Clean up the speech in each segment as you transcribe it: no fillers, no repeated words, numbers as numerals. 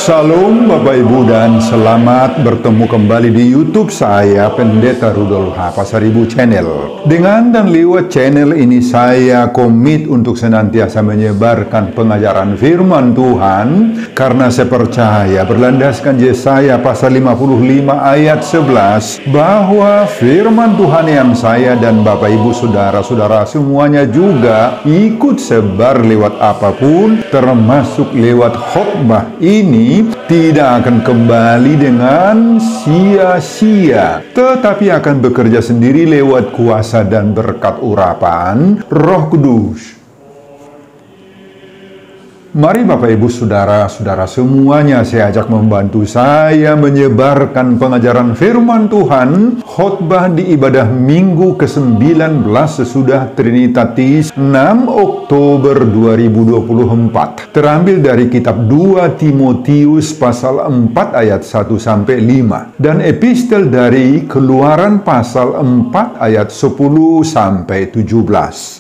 Shalom Bapak Ibu dan selamat bertemu kembali di YouTube saya, Pendeta Rudolf H. Pasaribu Channel. Dengan dan lewat channel ini saya komit untuk senantiasa menyebarkan pengajaran firman Tuhan, karena saya percaya berlandaskan Yesaya pasal 55 ayat 11 bahwa firman Tuhan yang saya dan Bapak Ibu saudara-saudara semuanya juga ikut sebar lewat apapun, termasuk lewat khotbah ini, tidak akan kembali dengan sia-sia, tetapi akan bekerja sendiri lewat kuasa dan berkat urapan Roh Kudus. Mari Bapak Ibu saudara-saudara semuanya saya ajak membantu saya menyebarkan pengajaran firman Tuhan, khotbah di ibadah minggu ke-19 sesudah Trinitatis 6 Oktober 2024. Terambil dari kitab 2 Timotius pasal 4 ayat 1-5 dan epistel dari Keluaran pasal 4 ayat 10-17.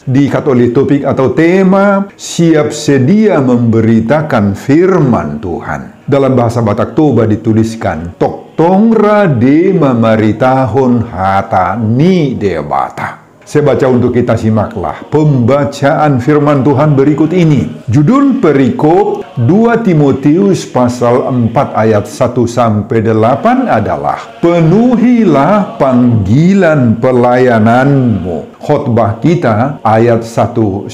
Diikat oleh topik atau tema siap sedia memberitakan firman Tuhan. Dalam bahasa Batak Toba dituliskan tok tongra de mamaritahon hata ni debata. Saya baca untuk kita, simaklah pembacaan firman Tuhan berikut ini. Judul perikop 2 Timotius pasal 4 ayat 1-8 adalah penuhilah panggilan pelayananmu. Khotbah kita ayat 1-5.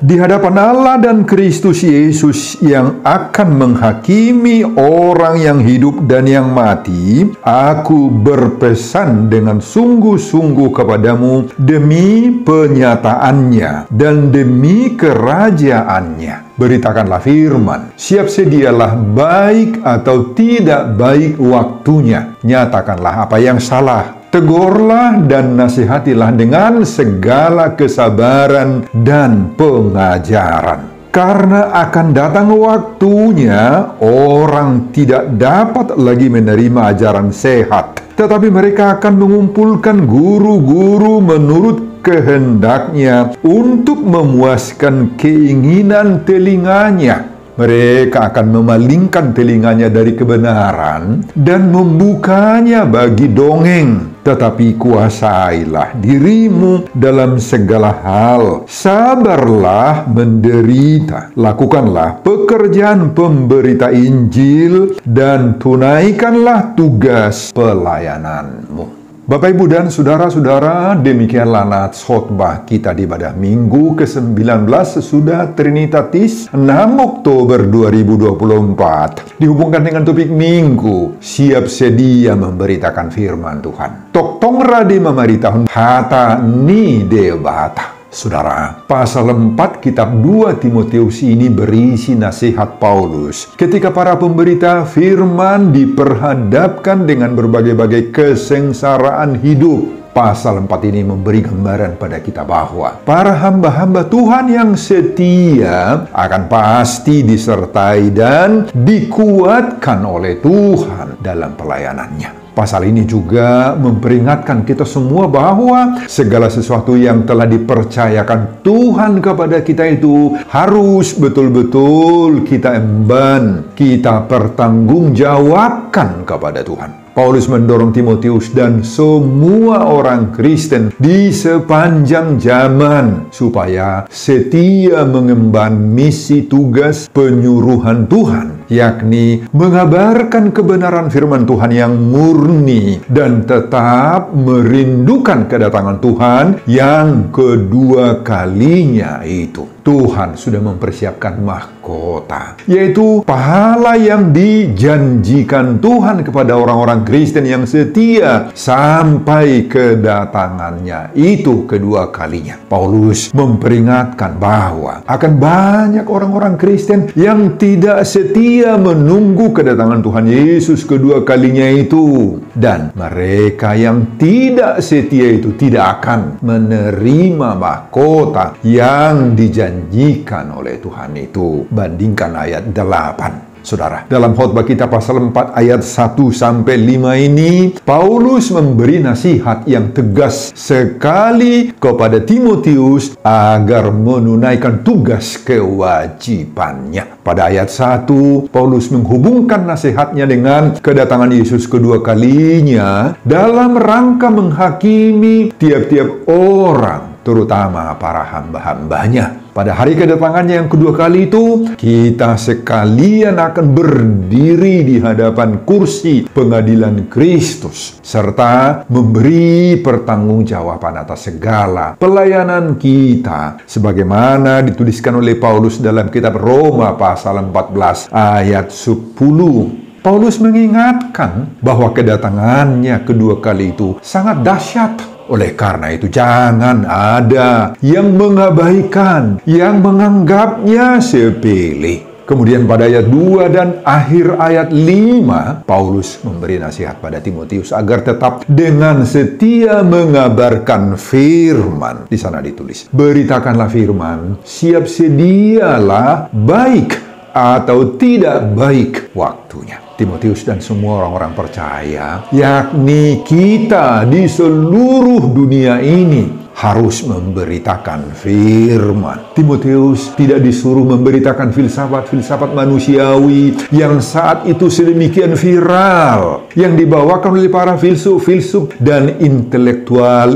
Di hadapan Allah dan Kristus Yesus yang akan menghakimi orang yang hidup dan yang mati, aku berpesan dengan sungguh-sungguh kepadamu demi penyataannya dan demi kerajaannya. Beritakanlah firman, siap sedialah baik atau tidak baik waktunya. Nyatakanlah apa yang salah. Tegurlah dan nasihatilah dengan segala kesabaran dan pengajaran. Karena akan datang waktunya orang tidak dapat lagi menerima ajaran sehat, tetapi mereka akan mengumpulkan guru-guru menurut kehendaknya untuk memuaskan keinginan telinganya. Mereka akan memalingkan telinganya dari kebenaran dan membukanya bagi dongeng. Tetapi kuasailah dirimu dalam segala hal. Sabarlah menderita. Lakukanlah pekerjaan pemberita Injil dan tunaikanlah tugas pelayananmu. Bapak, Ibu, dan Saudara-saudara, demikianlah nats khotbah kita di ibadah minggu ke-19 sesudah Trinitatis 6 Oktober 2024. Dihubungkan dengan topik minggu, siap sedia memberitakan firman Tuhan. Tok tongra de mamaritahun hata ni debata. Saudara, pasal 4 kitab 2 Timotius ini berisi nasihat Paulus ketika para pemberita firman diperhadapkan dengan berbagai-bagai kesengsaraan hidup. Pasal 4 ini memberi gambaran pada kita bahwa para hamba-hamba Tuhan yang setia akan pasti disertai dan dikuatkan oleh Tuhan dalam pelayanannya. Pasal ini juga memperingatkan kita semua bahwa segala sesuatu yang telah dipercayakan Tuhan kepada kita itu harus betul-betul kita emban, kita pertanggungjawabkan kepada Tuhan. Paulus mendorong Timotius dan semua orang Kristen di sepanjang zaman supaya setia mengemban misi tugas penyuruhan Tuhan, yakni mengabarkan kebenaran firman Tuhan yang murni dan tetap merindukan kedatangan Tuhan yang kedua kalinya itu. Tuhan sudah mempersiapkan mahkota, yaitu pahala yang dijanjikan Tuhan kepada orang-orang Kristen yang setia sampai kedatangannya itu kedua kalinya. Paulus memperingatkan bahwa akan banyak orang-orang Kristen yang tidak setia menunggu kedatangan Tuhan Yesus kedua kalinya itu, dan mereka yang tidak setia itu tidak akan menerima mahkota yang dijanjikan oleh Tuhan itu. Bandingkan ayat 8. Saudara, dalam khotbah kita pasal 4 ayat 1-5 ini, Paulus memberi nasihat yang tegas sekali kepada Timotius agar menunaikan tugas kewajibannya. Pada ayat 1, Paulus menghubungkan nasihatnya dengan kedatangan Yesus kedua kalinya dalam rangka menghakimi tiap-tiap orang, terutama para hamba-hambanya. Pada hari kedatangannya yang kedua kali itu, kita sekalian akan berdiri di hadapan kursi pengadilan Kristus, serta memberi pertanggungjawaban atas segala pelayanan kita, sebagaimana dituliskan oleh Paulus dalam kitab Roma pasal 14 ayat 10. Paulus mengingatkan bahwa kedatangannya kedua kali itu sangat dahsyat. Oleh karena itu, jangan ada yang mengabaikan, yang menganggapnya sepele. Kemudian pada ayat 2 dan akhir ayat 5, Paulus memberi nasihat pada Timotius agar tetap dengan setia mengabarkan firman. Di sana ditulis, beritakanlah firman, siap sedialah baik atau tidak baik waktunya. Timotius dan semua orang-orang percaya, yakni kita di seluruh dunia ini, harus memberitakan firman. Timotius tidak disuruh memberitakan filsafat-filsafat manusiawi yang saat itu sedemikian viral, yang dibawakan oleh para filsuf-filsuf dan intelektual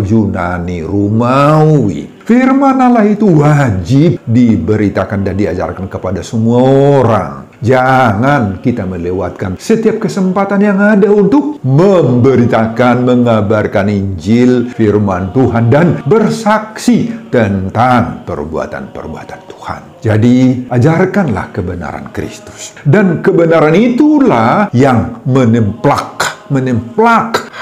Yunani Romawi. Firman Allah itu wajib diberitakan dan diajarkan kepada semua orang. Jangan kita melewatkan setiap kesempatan yang ada untuk memberitakan, mengabarkan Injil, firman Tuhan, dan bersaksi tentang perbuatan-perbuatan Tuhan. Jadi, ajarkanlah kebenaran Kristus. Dan kebenaran itulah yang menemplak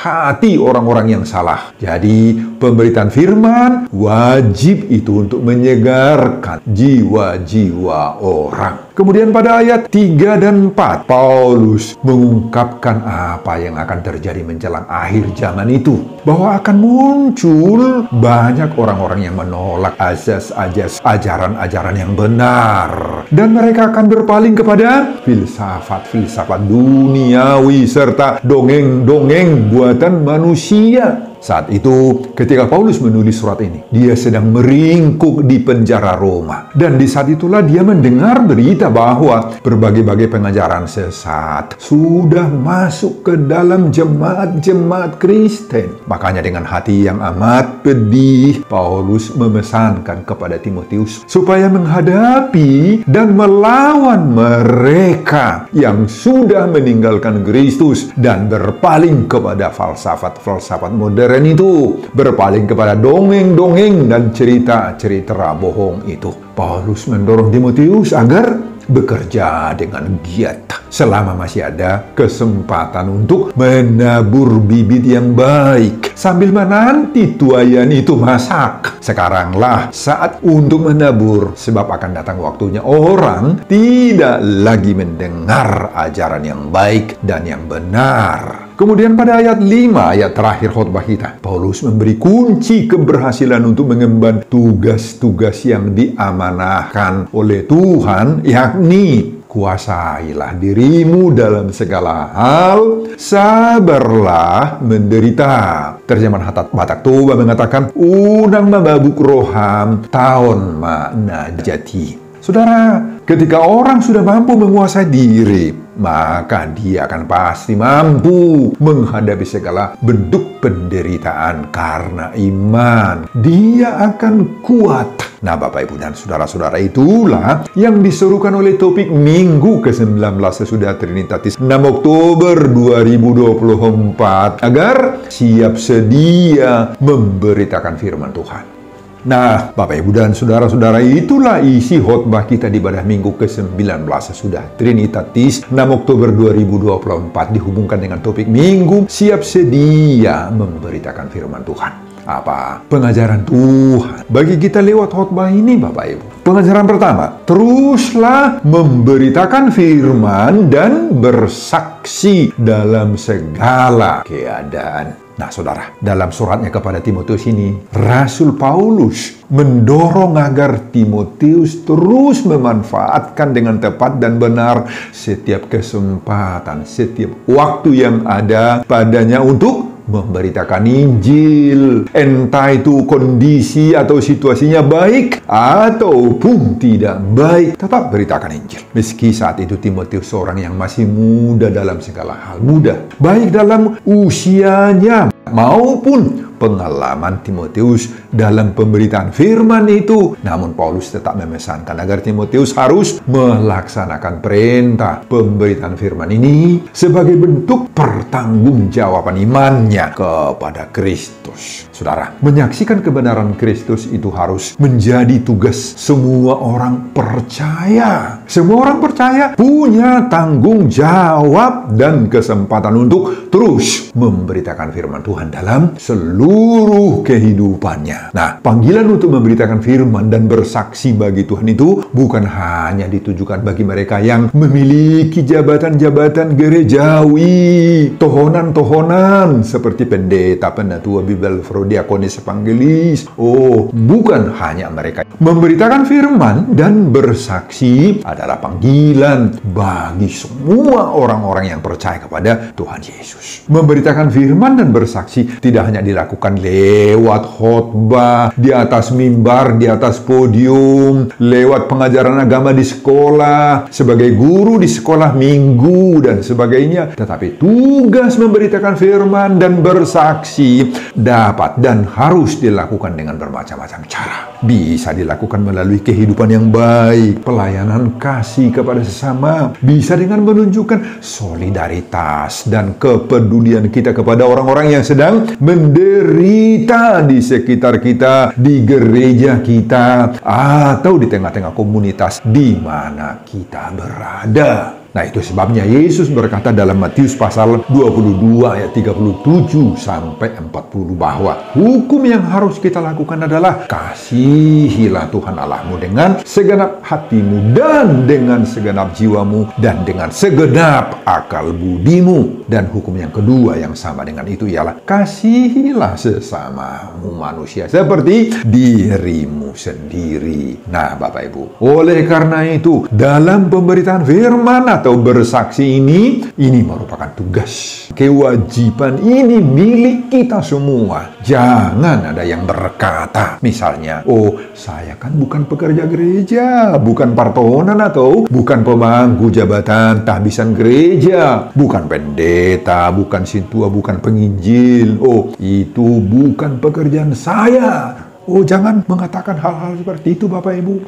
hati orang-orang yang salah. Jadi, pemberitaan firman wajib itu untuk menyegarkan jiwa-jiwa orang. Kemudian pada ayat 3 dan 4, Paulus mengungkapkan apa yang akan terjadi menjelang akhir zaman itu. Bahwa akan muncul banyak orang-orang yang menolak azas-azas ajaran-ajaran yang benar. Dan mereka akan berpaling kepada filsafat-filsafat duniawi serta dongeng-dongeng buatan manusia. Saat itu, ketika Paulus menulis surat ini, dia sedang meringkuk di penjara Roma. Dan di saat itulah dia mendengar berita bahwa berbagai-bagai pengajaran sesat sudah masuk ke dalam jemaat-jemaat Kristen. Makanya dengan hati yang amat pedih, Paulus memesankan kepada Timotius supaya menghadapi dan melawan mereka yang sudah meninggalkan Kristus dan berpaling kepada falsafat-falsafat modern itu, berpaling kepada dongeng-dongeng dan cerita-cerita bohong itu. Paulus mendorong Timotius agar bekerja dengan giat selama masih ada kesempatan untuk menabur bibit yang baik sambil menanti tuayan itu masak. Sekaranglah saat untuk menabur, sebab akan datang waktunya orang tidak lagi mendengar ajaran yang baik dan yang benar. Kemudian pada ayat 5, ayat terakhir khotbah kita, Paulus memberi kunci keberhasilan untuk mengemban tugas-tugas yang diamanahkan oleh Tuhan, yakni kuasailah dirimu dalam segala hal, sabarlah menderita. Terjemahan Batak Toba mengatakan, unang mababuk roham, taon makna jati. Saudara, ketika orang sudah mampu menguasai diri, maka dia akan pasti mampu menghadapi segala bentuk penderitaan karena iman. Dia akan kuat. Nah, Bapak, Ibu, dan saudara-saudara, itulah yang diserukan oleh topik Minggu ke-19 sesudah Trinitatis 6 Oktober 2024 agar siap sedia memberitakan firman Tuhan. Nah, Bapak, Ibu, dan saudara-saudara, itulah isi khotbah kita di ibadah Minggu ke-19 sesudah Trinitatis 6 Oktober 2024 dihubungkan dengan topik Minggu siap sedia memberitakan firman Tuhan. Apa? Pengajaran Tuhan bagi kita lewat khotbah ini, Bapak, Ibu. Pengajaran pertama, teruslah memberitakan firman dan bersaksi dalam segala keadaan. Nah, saudara, dalam suratnya kepada Timotius ini, Rasul Paulus mendorong agar Timotius terus memanfaatkan dengan tepat dan benar setiap kesempatan, setiap waktu yang ada padanya untuk memberitakan Injil. Entah itu kondisi atau situasinya baik ataupun tidak baik, tetap beritakan Injil. Meski saat itu Timotius seorang yang masih muda dalam segala hal, muda baik dalam usianya maupun pengalaman Timotius dalam pemberitaan firman itu. Namun Paulus tetap memesankan agar Timotius harus melaksanakan perintah pemberitaan firman ini sebagai bentuk pertanggungjawaban imannya kepada Kristus. Saudara, menyaksikan kebenaran Kristus itu harus menjadi tugas semua orang percaya. Semua orang percaya punya tanggung jawab dan kesempatan untuk terus memberitakan firman Tuhan dalam seluruh kehidupannya. Nah, panggilan untuk memberitakan firman dan bersaksi bagi Tuhan itu bukan hanya ditujukan bagi mereka yang memiliki jabatan-jabatan gerejawi, tohonan-tohonan seperti pendeta, penatua, bibel, diakonis, evangelis. Oh, bukan hanya mereka. Memberitakan firman dan bersaksi adalah panggilan bagi semua orang-orang yang percaya kepada Tuhan Yesus. Memberitakan firman dan bersaksi tidak hanya dilakukan lewat khotbah, di atas mimbar, di atas podium, lewat pengajaran agama di sekolah, sebagai guru di sekolah minggu, dan sebagainya. Tetapi tugas memberitakan firman dan bersaksi dapat dan harus dilakukan dengan bermacam-macam cara. Bisa dilakukan melalui kehidupan yang baik, pelayanan kasih kepada sesama, bisa dengan menunjukkan solidaritas dan kepedulian kita kepada orang-orang yang sedang menderita di sekitar kita, di gereja kita, atau di tengah-tengah komunitas di mana kita berada. Nah, itu sebabnya Yesus berkata dalam Matius pasal 22 ayat 37 sampai 40 bahwa hukum yang harus kita lakukan adalah kasihilah Tuhan Allahmu dengan segenap hatimu dan dengan segenap jiwamu dan dengan segenap akal budimu. Dan hukum yang kedua yang sama dengan itu ialah kasihilah sesamamu manusia seperti dirimu sendiri. Nah, Bapak Ibu, oleh karena itu dalam pemberitaan firman atau bersaksi ini merupakan tugas, kewajiban, ini milik kita semua. Jangan ada yang berkata misalnya, oh saya kan bukan pekerja gereja, bukan partonan atau bukan pemangku jabatan tahbisan gereja, bukan pendeta, bukan sintua, bukan penginjil, oh itu bukan pekerjaan saya. Oh, jangan mengatakan hal-hal seperti itu, Bapak Ibu.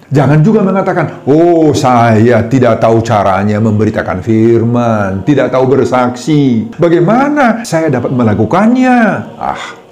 Jangan juga mengatakan, oh, saya tidak tahu caranya memberitakan firman, tidak tahu bersaksi. Bagaimana saya dapat melakukannya?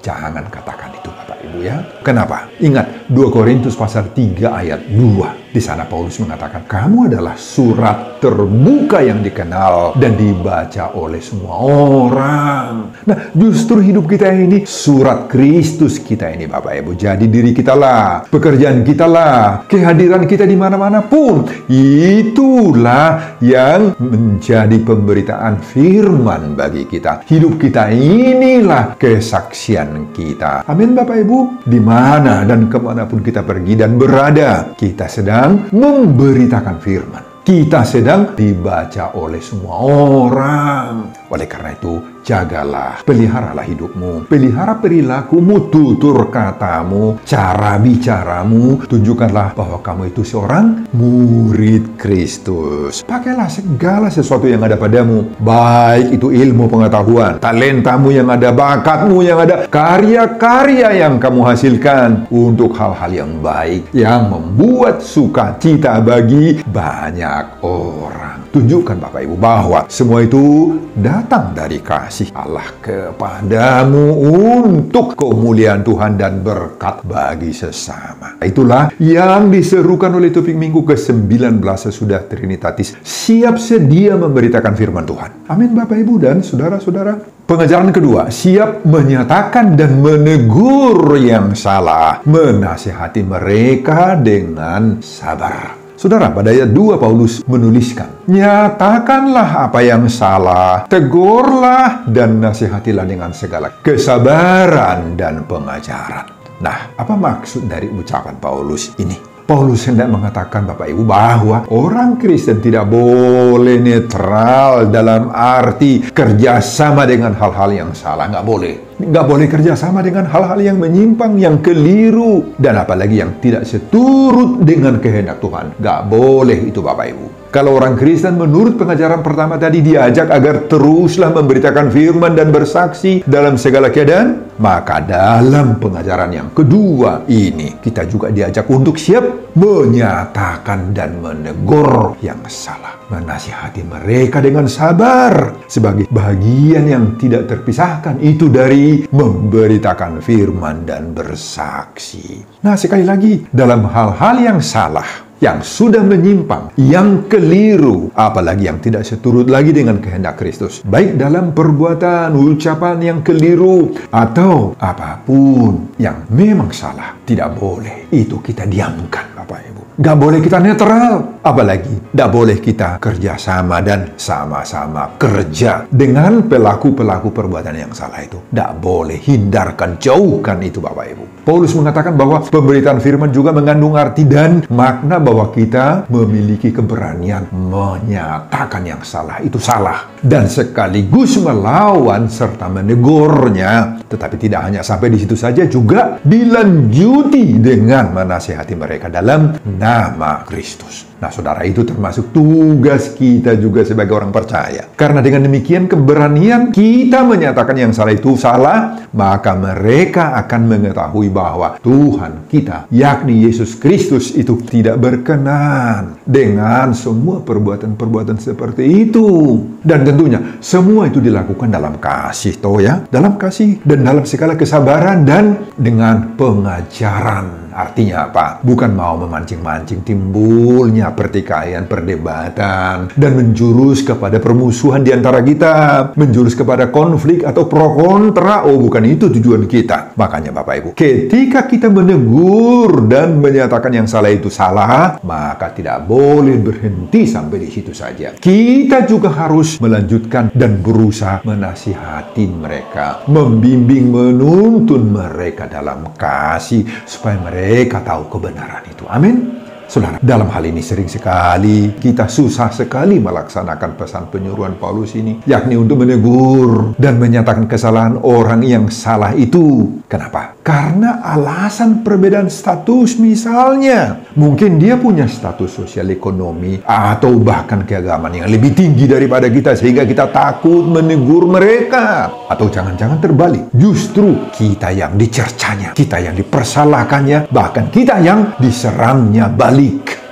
Jangan katakan itu, Bapak Ibu ya. Kenapa? Ingat, 2 Korintus pasal 3 ayat 2. Di sana Paulus mengatakan, kamu adalah surat terbuka yang dikenal dan dibaca oleh semua orang. Nah, justru hidup kita ini surat Kristus kita ini, Bapak Ibu. Jadi diri kita lah, pekerjaan kita lah, kehadiran kita di mana-mana pun, itulah yang menjadi pemberitaan firman bagi kita. Hidup kita inilah kesaksian kita. Amin, Bapak Ibu. Di mana dan kemanapun kita pergi dan berada, kita sedang memberitakan firman. Kita sedang dibaca oleh semua orang. Oleh karena itu, jagalah, peliharalah hidupmu, pelihara perilakumu, tutur katamu, cara bicaramu. Tunjukkanlah bahwa kamu itu seorang murid Kristus. Pakailah segala sesuatu yang ada padamu, baik itu ilmu pengetahuan, talentamu yang ada, bakatmu yang ada, karya-karya yang kamu hasilkan untuk hal-hal yang baik, yang membuat sukacita bagi banyak orang. Tunjukkan, Bapak Ibu, bahwa semua itu datang dari kasih Allah kepadamu untuk kemuliaan Tuhan dan berkat bagi sesama. Itulah yang diserukan oleh topik minggu ke-19 sesudah Trinitatis, siap sedia memberitakan firman Tuhan. Amin, Bapak Ibu dan saudara-saudara. Pengajaran kedua, siap menyatakan dan menegur yang salah, menasihati mereka dengan sabar. Saudara, pada ayat 2 Paulus menuliskan, nyatakanlah apa yang salah, tegurlah dan nasihatilah dengan segala kesabaran dan pengajaran. Nah, apa maksud dari ucapan Paulus ini? Paulus hendak mengatakan, Bapak Ibu, bahwa orang Kristen tidak boleh netral dalam arti kerjasama dengan hal-hal yang salah. Nggak boleh. Nggak boleh kerjasama dengan hal-hal yang menyimpang, yang keliru, dan apalagi yang tidak seturut dengan kehendak Tuhan. Nggak boleh itu, Bapak Ibu. Kalau orang Kristen menurut pengajaran pertama tadi diajak agar teruslah memberitakan firman dan bersaksi dalam segala keadaan, maka dalam pengajaran yang kedua ini kita juga diajak untuk siap menyatakan dan menegur yang salah, menasihati mereka dengan sabar sebagai bagian yang tidak terpisahkan itu dari memberitakan firman dan bersaksi. Nah, sekali lagi, dalam hal-hal yang salah, yang sudah menyimpang, yang keliru, apalagi yang tidak seturut lagi dengan kehendak Kristus, baik dalam perbuatan, ucapan yang keliru, atau apapun yang memang salah, tidak boleh itu kita diamkan, Bapak Ibu. Gak boleh kita netral, apalagi gak boleh kita kerjasama dan sama-sama kerja dengan pelaku-pelaku perbuatan yang salah itu. Gak boleh, hindarkan, jauhkan itu, Bapak Ibu. Paulus mengatakan bahwa pemberitaan firman juga mengandung arti dan makna bahwa kita memiliki keberanian menyatakan yang salah itu salah, dan sekaligus melawan serta menegurnya. Tetapi tidak hanya sampai di situ saja, juga dilanjuti dengan menasihati mereka dalam nama Kristus. Nah, saudara, itu termasuk tugas kita juga sebagai orang percaya. Karena dengan demikian keberanian kita menyatakan yang salah itu salah, maka mereka akan mengetahui bahwa Tuhan kita, yakni Yesus Kristus, itu tidak berkenan dengan semua perbuatan-perbuatan seperti itu. Dan tentunya semua itu dilakukan dalam kasih, toh ya, dalam kasih dan dalam segala kesabaran dan dengan pengajaran. Artinya apa? Bukan mau memancing-mancing timbulnya pertikaian, perdebatan, dan menjurus kepada permusuhan di antara kita, menjurus kepada konflik atau pro kontra. Oh, bukan itu tujuan kita. Makanya Bapak Ibu, ketika kita menegur dan menyatakan yang salah itu salah, maka tidak boleh berhenti sampai di situ saja. Kita juga harus melanjutkan dan berusaha menasihati mereka, membimbing, menuntun mereka dalam kasih, supaya mereka tahu kebenaran itu. Amin. Saudara, dalam hal ini sering sekali kita susah sekali melaksanakan pesan penyuruhan Paulus ini, yakni untuk menegur dan menyatakan kesalahan orang yang salah itu. Kenapa? Karena alasan perbedaan status misalnya. Mungkin dia punya status sosial ekonomi atau bahkan keagamaan yang lebih tinggi daripada kita, sehingga kita takut menegur mereka. Atau jangan-jangan terbalik, justru kita yang dicercanya, kita yang dipersalahkannya, bahkan kita yang diserangnya balik.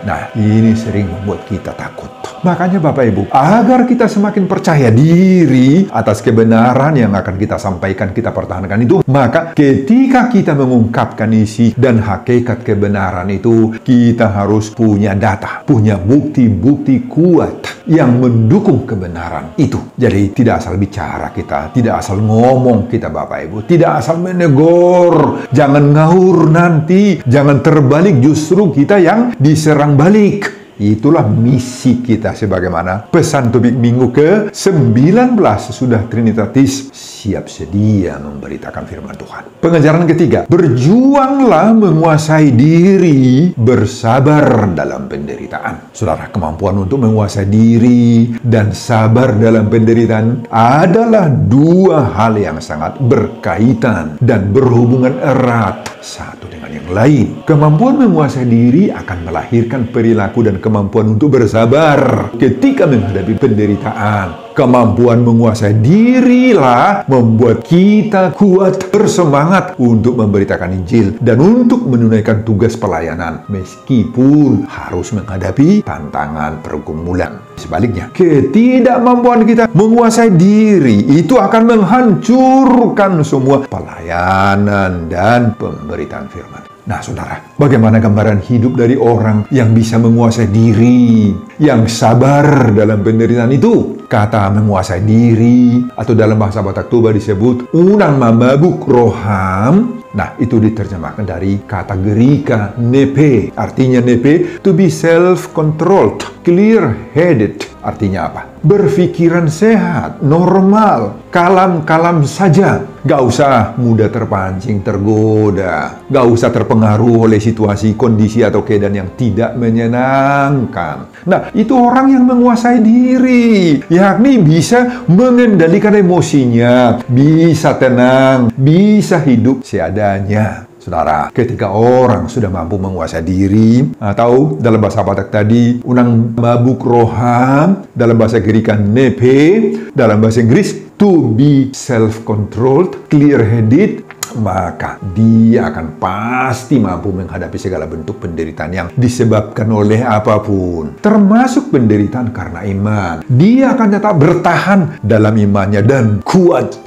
Nah, ini sering membuat kita takut. Makanya Bapak Ibu, agar kita semakin percaya diri atas kebenaran yang akan kita sampaikan, kita pertahankan itu, maka ketika kita mengungkapkan isi dan hakikat kebenaran itu, kita harus punya data, punya bukti-bukti kuat yang mendukung kebenaran itu. Jadi tidak asal bicara kita, tidak asal ngomong kita Bapak Ibu, tidak asal menegur, jangan ngawur nanti, jangan terbalik justru kita yang diserang balik. Itulah misi kita sebagaimana pesan topik minggu ke-19 sesudah Trinitatis siap sedia memberitakan firman Tuhan. Pengajaran ketiga, berjuanglah menguasai diri, bersabar dalam penderitaan. Saudara, kemampuan untuk menguasai diri dan sabar dalam penderitaan adalah dua hal yang sangat berkaitan dan berhubungan erat satu dengan yang lain. Kemampuan menguasai diri akan melahirkan perilaku dan kemampuan untuk bersabar ketika menghadapi penderitaan. Kemampuan menguasai dirilah membuat kita kuat, bersemangat untuk memberitakan Injil dan untuk menunaikan tugas pelayanan meskipun harus menghadapi tantangan pergumulan. Sebaliknya, ketidakmampuan kita menguasai diri itu akan menghancurkan semua pelayanan dan pemberitaan firman. Nah, saudara, bagaimana gambaran hidup dari orang yang bisa menguasai diri, yang sabar dalam penderitaan itu? Kata menguasai diri, atau dalam bahasa Batak Toba disebut unang mamabuk roham, Nah, itu diterjemahkan dari kata Gerika nepe. Artinya nepe, to be self-controlled, clear-headed. Artinya apa? Berpikiran sehat, normal, kalem-kalem saja. Gak usah mudah terpancing, tergoda. Gak usah terpengaruh oleh situasi, kondisi, atau keadaan yang tidak menyenangkan. Nah, itu orang yang menguasai diri, yakni bisa mengendalikan emosinya, bisa tenang, bisa hidup seadanya. Saudara, ketika orang sudah mampu menguasai diri, atau dalam bahasa Batak tadi, unang mabuk roham, dalam bahasa Gerika nepe, dalam bahasa Inggris, to be self-controlled, clear-headed, maka dia akan pasti mampu menghadapi segala bentuk penderitaan yang disebabkan oleh apapun, termasuk penderitaan karena iman. Dia akan tetap bertahan dalam imannya dan kuat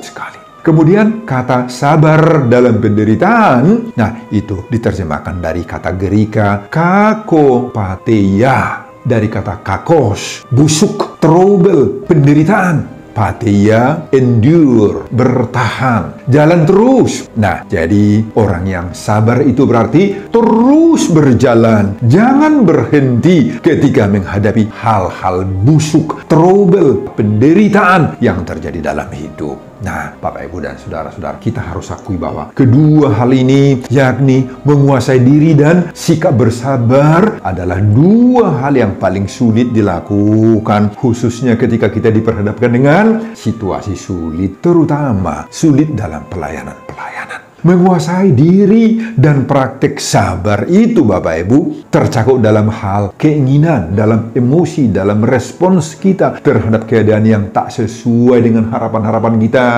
sekali. Kemudian kata sabar dalam penderitaan, nah itu diterjemahkan dari kata Gerika kakopateia, dari kata kakos, busuk, trouble, penderitaan. Patia, endure, bertahan, jalan terus. Nah, jadi orang yang sabar itu berarti terus berjalan, jangan berhenti ketika menghadapi hal-hal busuk, trouble, penderitaan yang terjadi dalam hidup. Nah, Bapak, Ibu, dan saudara-saudara, kita harus akui bahwa kedua hal ini, yakni menguasai diri dan sikap bersabar, adalah dua hal yang paling sulit dilakukan, khususnya ketika kita diperhadapkan dengan situasi sulit, terutama sulit dalam pelayanan. Menguasai diri dan praktek sabar itu, Bapak Ibu, tercakup dalam hal keinginan, dalam emosi, dalam respons kita terhadap keadaan yang tak sesuai dengan harapan-harapan kita.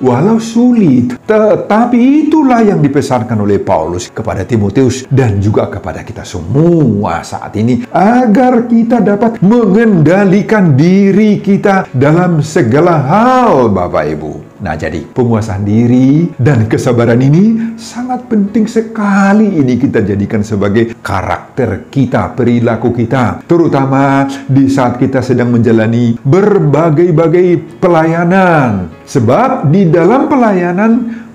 Walau sulit, tetapi itulah yang dipesankan oleh Paulus kepada Timotius dan juga kepada kita semua saat ini, agar kita dapat mengendalikan diri kita dalam segala hal, Bapak Ibu. Nah, jadi penguasaan diri dan kesabaran ini sangat penting sekali ini kita jadikan sebagai karakter kita, perilaku kita, terutama di saat kita sedang menjalani berbagai-bagai pelayanan. Sebab di dalam pelayanan,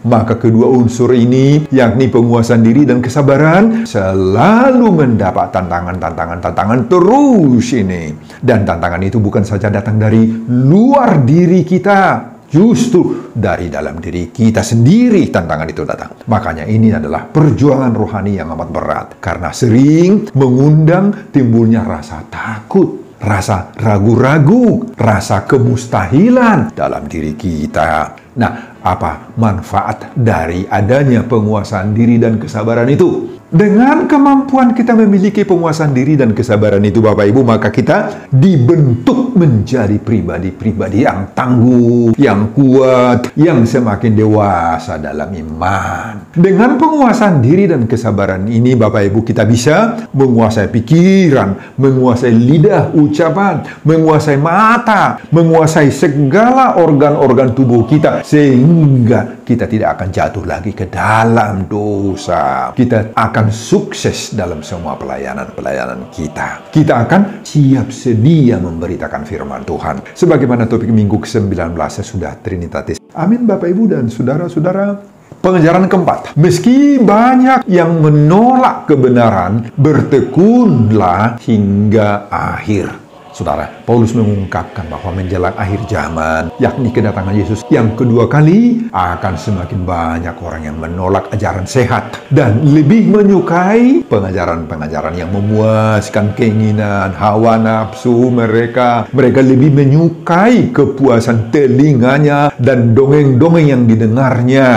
maka kedua unsur ini, yakni penguasaan diri dan kesabaran, selalu mendapat tantangan terus ini. Dan tantangan itu bukan saja datang dari luar diri kita, justru dari dalam diri kita sendiri tantangan itu datang. Makanya ini adalah perjuangan rohani yang amat berat, karena sering mengundang timbulnya rasa takut, rasa ragu-ragu, rasa kemustahilan dalam diri kita. Nah, apa manfaat dari adanya penguasaan diri dan kesabaran itu? Dengan kemampuan kita memiliki penguasaan diri dan kesabaran itu, Bapak Ibu, maka kita dibentuk menjadi pribadi-pribadi yang tangguh, yang kuat, yang semakin dewasa dalam iman. Dengan penguasaan diri dan kesabaran ini, Bapak Ibu, kita bisa menguasai pikiran, menguasai lidah, ucapan, menguasai mata, menguasai segala organ-organ tubuh kita, sehingga kita tidak akan jatuh lagi ke dalam dosa. Kita akan sukses dalam semua pelayanan kita. Kita akan siap sedia memberitakan firman Tuhan. Sebagaimana topik minggu ke-19 sudah Trinitatis. Amin, Bapak, Ibu, dan saudara-saudara. Pengajaran keempat. Meski banyak yang menolak kebenaran, bertekunlah hingga akhir. Saudara, Paulus mengungkapkan bahwa menjelang akhir zaman, yakni kedatangan Yesus yang kedua kali, akan semakin banyak orang yang menolak ajaran sehat dan lebih menyukai pengajaran-pengajaran yang memuaskan keinginan, hawa nafsu mereka. Mereka lebih menyukai kepuasan telinganya dan dongeng-dongeng yang didengarnya.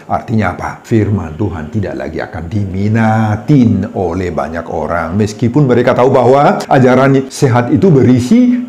Artinya apa? Firman Tuhan tidak lagi akan diminatin oleh banyak orang, meskipun mereka tahu bahwa ajaran sehat itu berisi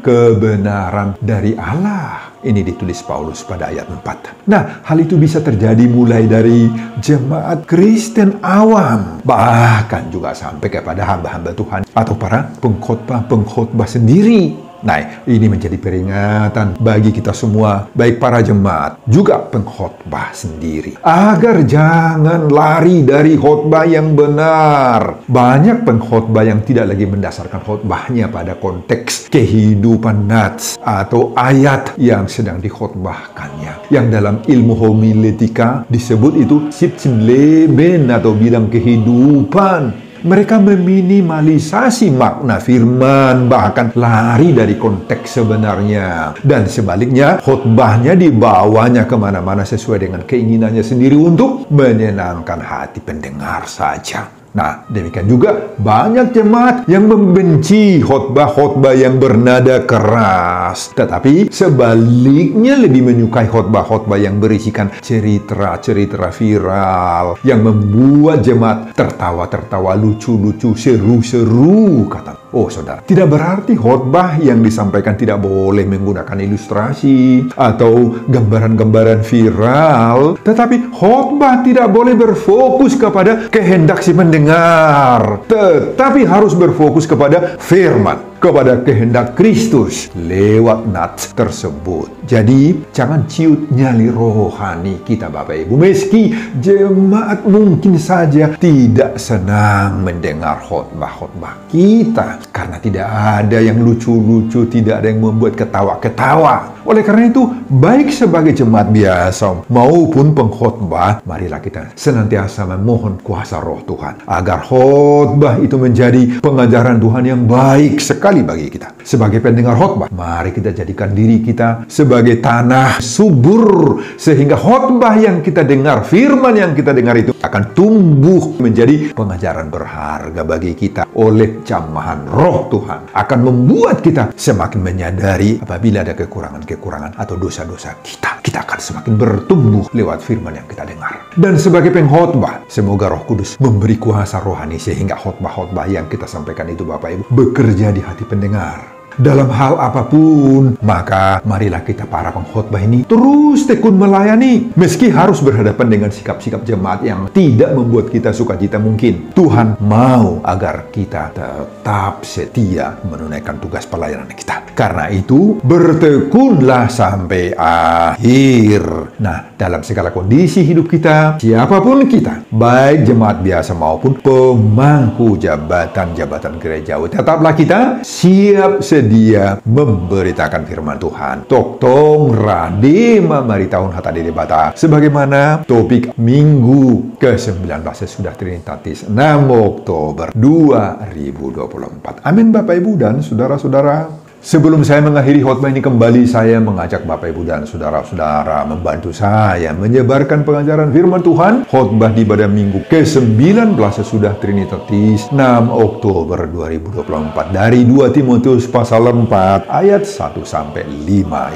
kebenaran dari Allah. Ini ditulis Paulus pada ayat 4. Nah, hal itu bisa terjadi mulai dari jemaat Kristen awam, bahkan juga sampai kepada hamba-hamba Tuhan atau para pengkhotbah sendiri. Nah, ini menjadi peringatan bagi kita semua, baik para jemaat, juga pengkhotbah sendiri, agar jangan lari dari khotbah yang benar. Banyak pengkhotbah yang tidak lagi mendasarkan khotbahnya pada konteks kehidupan nats atau ayat yang sedang dikhotbahkannya. Yang dalam ilmu homiletika disebut itu Sitsimleben atau bidang kehidupan. Mereka meminimalisasi makna firman, bahkan lari dari konteks sebenarnya. Dan sebaliknya, khotbahnya dibawanya kemana-mana sesuai dengan keinginannya sendiri untuk menyenangkan hati pendengar saja. Nah, demikian juga banyak jemaat yang membenci khotbah-khotbah yang bernada keras. Tetapi sebaliknya lebih menyukai khotbah-khotbah yang berisikan cerita-cerita viral yang membuat jemaat tertawa-tertawa, lucu-lucu, seru-seru, kata. Oh saudara, tidak berarti khotbah yang disampaikan tidak boleh menggunakan ilustrasi atau gambaran-gambaran viral. Tetapi khotbah tidak boleh berfokus kepada kehendak si pendengar, tetapi harus berfokus kepada firman, kepada kehendak Kristus lewat nats tersebut. Jadi, jangan ciut nyali rohani kita Bapak Ibu. Meski jemaat mungkin saja tidak senang mendengar khotbah-khotbah kita, karena tidak ada yang lucu-lucu, tidak ada yang membuat ketawa-ketawa. Oleh karena itu, baik sebagai jemaat biasa maupun pengkhotbah, marilah kita senantiasa memohon kuasa roh Tuhan, agar khotbah itu menjadi pengajaran Tuhan yang baik sekali bagi kita. Sebagai pendengar khotbah, mari kita jadikan diri kita sebagai tanah subur, sehingga khotbah yang kita dengar, firman yang kita dengar itu akan tumbuh menjadi pengajaran berharga bagi kita oleh jamahan roh Tuhan. Akan membuat kita semakin menyadari apabila ada kekurangan-kekurangan atau dosa-dosa kita. Kita akan semakin bertumbuh lewat firman yang kita dengar. Dan sebagai pengkhotbah, semoga Roh Kudus memberi kuasa rohani sehingga khotbah-khotbah yang kita sampaikan itu Bapak Ibu bekerja di hati pendengar. Dalam hal apapun, maka marilah kita para pengkhotbah ini terus tekun melayani. Meski harus berhadapan dengan sikap-sikap jemaat yang tidak membuat kita sukacita mungkin. Tuhan mau agar kita tetap setia menunaikan tugas pelayanan kita. Karena itu, bertekunlah sampai akhir. Nah, dalam segala kondisi hidup kita, siapapun kita, baik jemaat biasa maupun pemangku jabatan-jabatan gerejawi, tetaplah kita siap sedia memberitakan firman Tuhan. Toktong radema mari tahun hatadi debata. Sebagaimana topik minggu ke-19 sesudah Trinitatis 6 Oktober 2024. Amin Bapak Ibu dan saudara-saudara. Sebelum saya mengakhiri khotbah ini kembali, saya mengajak Bapak Ibu dan saudara-saudara membantu saya menyebarkan pengajaran firman Tuhan. Khotbah di pada minggu ke-19 sesudah Trinitatis 6 Oktober 2024 dari 2 Timotius pasal 4 ayat 1-5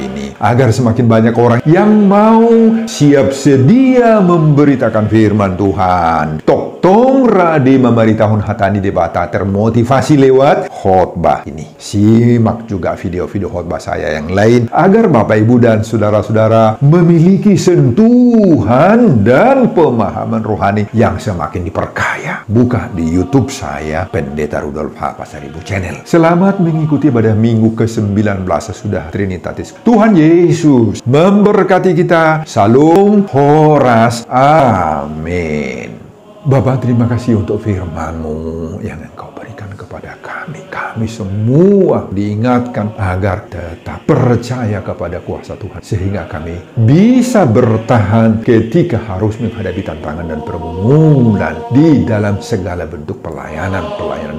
ini. Agar semakin banyak orang yang mau siap sedia memberitakan firman Tuhan. Tong rade memari tahun hatani debata termotivasi lewat khotbah ini. Simak juga video-video khotbah saya yang lain agar Bapak Ibu dan saudara-saudara memiliki sentuhan dan pemahaman rohani yang semakin diperkaya. Buka di YouTube saya, Pendeta Rudolf H. Pasaribu Channel. Selamat mengikuti pada minggu ke-19 sesudah Trinitatis. Tuhan Yesus memberkati kita. Salam Horas. Amin. Bapa, terima kasih untuk firman-Mu yang Engkau berikan kepada kami. Kami semua diingatkan agar tetap percaya kepada kuasa Tuhan. Sehingga kami bisa bertahan ketika harus menghadapi tantangan dan pergumulan di dalam segala bentuk pelayanan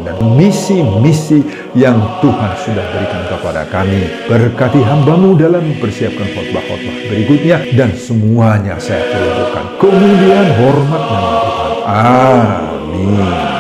dan misi-misi yang Tuhan sudah berikan kepada kami. Berkati hamba-Mu dalam mempersiapkan khotbah-khotbah berikutnya. Dan semuanya saya perlukan. Kemudian hormat nama Tuhan. Amin.